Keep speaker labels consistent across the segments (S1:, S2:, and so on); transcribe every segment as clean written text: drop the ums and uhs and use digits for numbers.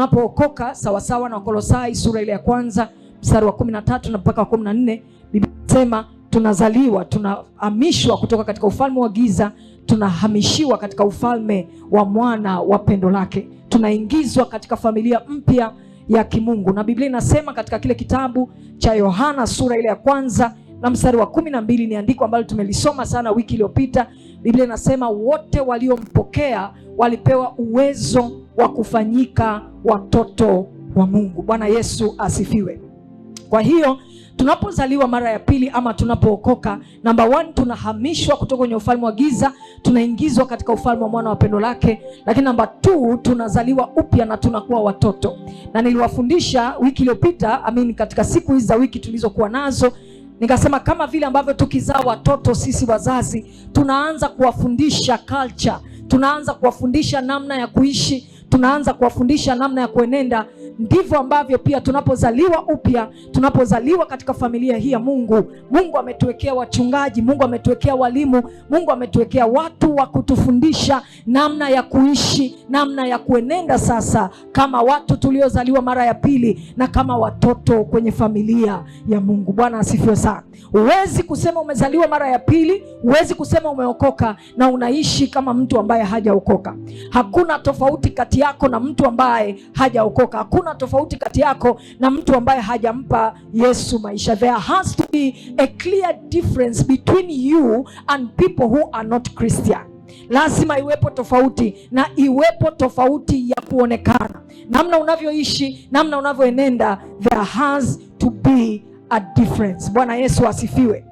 S1: tunapookoka sawasawa na Wakolosai sura ile ya kwanza mstari wa 13 na mpaka 14, Biblia inasema tunazaliwa, tunahamishwa kutoka katika ufalme wa giza, tunahamishiwa katika ufalme wa mwana wa pendo lake, tunaingizwa katika familia mpya ya kimungu. Na Biblia inasema katika kile kitabu cha Yohana sura ile ya kwanza na mstari wa 12, ni andiko ambalo tumelisoma sana wiki iliyopita. Biblia inasema wote waliompokea walipewa uwezo wa kufanyika watoto wa Mungu. Bwana Yesu asifiwe. Kwa hiyo tunapozaliwa mara ya pili ama tunapookoka, namba 1, tunahamishwa kutoka kwenye ufalme wa giza, tunaingizwa katika ufalme wa mwana wa pendo lake. Lakini namba 2, tunazaliwa upya na tunakuwa watoto. Na niliwafundisha wiki iliyopita, katika siku hizi za wiki tulizokuwa nazo, nikasema kama vile ambavyo tukizaa watoto sisi wazazi tunaanza kuwafundisha culture, tunaanza kuwafundisha namna ya kuishi, tunaanza kuwafundisha namna ya kuenenda, ndivyo ambavyo pia tunapozaliwa upya, tunapozaliwa katika familia hii ya Mungu, Mungu ametuwekea wachungaji, Mungu ametuwekea walimu, Mungu ametuwekea watu wa kutufundisha namna ya kuishi, namna ya kuenenda sasa kama watu tuliozaliwa mara ya pili na kama watoto kwenye familia ya Mungu. Bwana asifiwe sana. Huwezi kusema umezaliwa mara ya pili, huwezi kusema umeokoka na unaishi kama mtu ambaye hajaokoka. Hakuna tofauti kati yako na mtu ambaye hajaokoka. Hakuna tofauti kati yako na mtu ambaye hajampa Yesu maisha. There has to be a clear difference between you and people who are not Christian. Lazima iwepo tofauti, na iwepo tofauti ya kuonekana. Namna unavyoishi, namna unavyoenenda, there has to be a difference. Bwana Yesu asifiwe.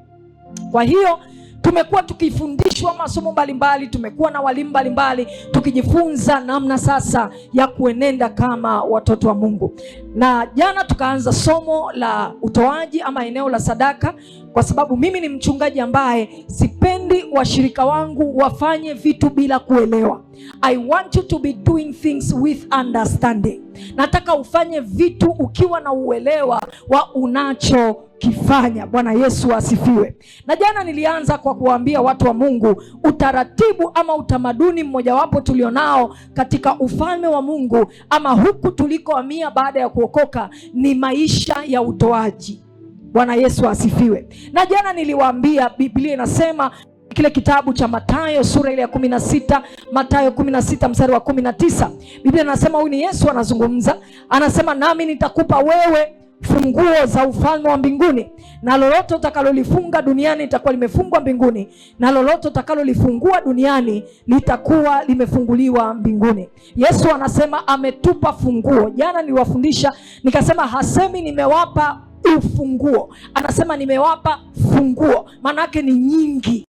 S1: Kwa hiyo tumekuwa tukifundishwa masomo mbalimbali, tumekuwa na walimu mbalimbali tukijifunza namna sasa ya kuenenda kama watoto wa Mungu. Na jana tukaanza somo la utoaji ama eneo la sadaka, kwa sababu mimi ni mchungaji ambaye sipendi washirika wangu wafanye vitu bila kuelewa. I want you to be doing things with understanding. Nataka ufanye vitu ukiwa na uelewa wa unachokifanya. Bwana Yesu asifiwe. Na jana nilianza kwa kuambia watu wa Mungu utaratibu ama utamaduni mmojawapo tulionao katika ufalme wa Mungu ama huku tulikohamia baada ya kuokoka ni maisha ya utoaji. Bwana Yesu asifiwe. Na jana niliwaambia Biblia inasema kile kitabu cha Mathayo sura ile ya 16, Mathayo 16 mstari wa 19. Biblia inasema, huyu ni Yesu anazungumza, anasema nami nitakupa wewe funguo za ufalme wa mbinguni, na lolote utakalolifunga duniani litakuwa limefungwa mbinguni, na lolote utakalolifungua duniani litakuwa limefunguliwa mbinguni. Yesu anasema ametupa funguo. Jana niliwafundisha nikasema hasemi nimewapa ufunguo, anasema nimewapa funguo, maana yake ni nyingi.